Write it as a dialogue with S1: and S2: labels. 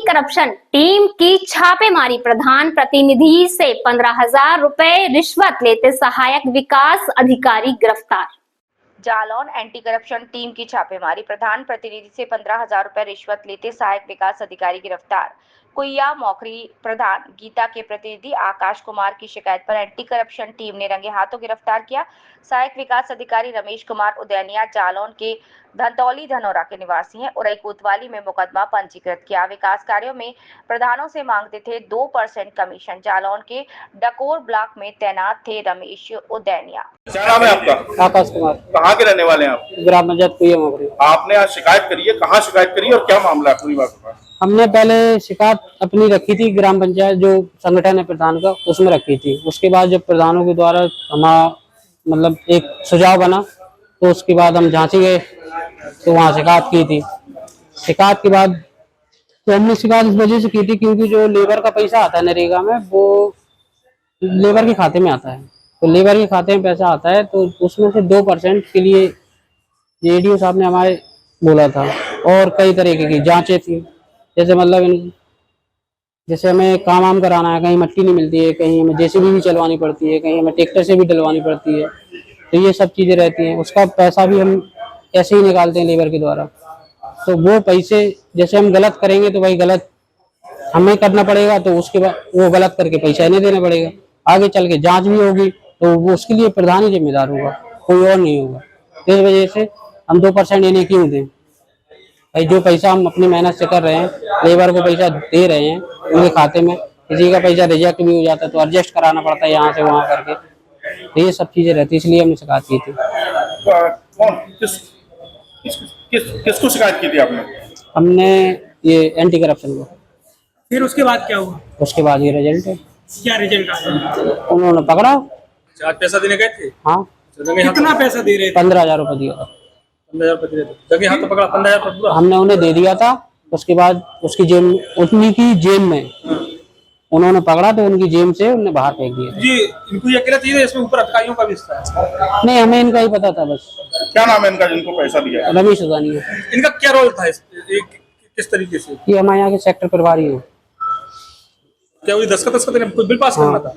S1: Corruption team की छापेमारी। प्रधान प्रतिनिधि से 15,000 रुपए रिश्वत लेते सहायक विकास अधिकारी गिरफ्तार।
S2: जालौन एंटी करप्शन टीम की छापेमारी। प्रधान प्रतिनिधि से 15,000 रुपए रिश्वत लेते सहायक विकास अधिकारी गिरफ्तार। कुइया मौखरी प्रधान गीता के प्रतिनिधि आकाश कुमार की शिकायत पर एंटी करप्शन टीम ने रंगे हाथों गिरफ्तार किया। सहायक विकास अधिकारी रमेश कुमार उदैनिया जालौन के धनतौली धनौरा के निवासी हैं। उरई कोतवाली में मुकदमा पंजीकृत किया। विकास कार्यों में प्रधानों से मांगते थे 2% कमीशन। जालौन के डकोर ब्लॉक में तैनात थे रमेश उदैनिया।
S3: क्या नाम है आपका?
S4: आकाश कुमार।
S3: कहाँ के रहने वाले हैं आप?
S4: ग्राम पंचायत कुइया मौखरी।
S3: आपने आज शिकायत करी है, कहाँ शिकायत करी है और क्या मामला है पूरी बात?
S4: हमने पहले शिकायत अपनी रखी थी ग्राम पंचायत जो संगठन है प्रधान का, उसमें रखी थी। उसके बाद जब प्रधानों के द्वारा हमारा मतलब एक सुझाव बना तो उसके बाद हम जांची गए तो वहाँ शिकायत की थी। शिकायत के बाद तो हमने शिकायत इस वजह से की थी क्योंकि जो लेबर का पैसा आता है नरेगा में वो लेबर के खाते में आता है। तो लेबर के खाते में पैसा आता है तो उसमें से 2% के लिए ADO साहब ने हमारे बोला था। और कई तरीके की जांचें थी, जैसे मतलब जैसे हमें काम कराना है, कहीं मट्टी नहीं मिलती है, कहीं हमें JCB भी चलवानी पड़ती है, कहीं हमें ट्रैक्टर से भी डलवानी पड़ती है। तो ये सब चीज़ें रहती हैं। उसका पैसा भी हम ऐसे ही निकालते हैं लेबर के द्वारा। तो वो पैसे जैसे हम गलत करेंगे तो भाई गलत हमें करना पड़ेगा, तो उसके बाद वो गलत करके पैसा इन्हें देना पड़ेगा। आगे चल के जाँच भी होगी तो वो उसके लिए प्रधान ही जिम्मेदार होगा, कोई और नहीं होगा। इस वजह से हम 2% इन्हें क्यों दें भाई? जो पैसा हम अपनी मेहनत से कर रहे हैं, लेबर को पैसा दे रहे हैं उनके खाते में, किसी का पैसा रिजेक्ट भी हो जाता है तो एडजस्ट कराना पड़ता है यहाँ से वहाँ करके। तो ये सब चीजें रहती है, इसलिए हमने शिकायत की थी।
S3: किसको शिकायत की थी आपने?
S4: हमने ये एंटी करप्शन को।
S5: फिर उसके बाद क्या हुआ?
S4: उसके बाद ये रिजल्ट है।
S5: क्या रिजल्ट आया?
S4: उन्होंने पकड़ा।
S5: आज पैसा देने गए थे?
S4: हाँ।
S5: कितना पैसा दे रहे थे?
S4: 15,000 रुपए दिया।
S5: 15,000 रुपए दे थे। जगह हाथ तो पकड़ा 15,000 रुपए पूरा
S4: हमने उन्हें दे दिया था। उसके बाद उसकी जेब, उन्हीं की जेब में उन्होंने पकड़ा तो उनकी जेब से उन्हें बाहर फेंक दिया।
S5: जी, इनको ये अकेला चाहिए, इसमें ऊपर अधिकारियों का भी हिस्सा है?
S4: नहीं, हमें इनका ही पता था बस।
S3: क्या नाम है इनका जिनको पैसा दिया?
S4: रमेश उदैनिया।
S5: इनका क्या रोल था किस तरीके से?
S4: ये हमारे यहाँ के सेक्टर प्रभारी हैं।
S5: क्या वही दस्खत कोई बिल पास करना था?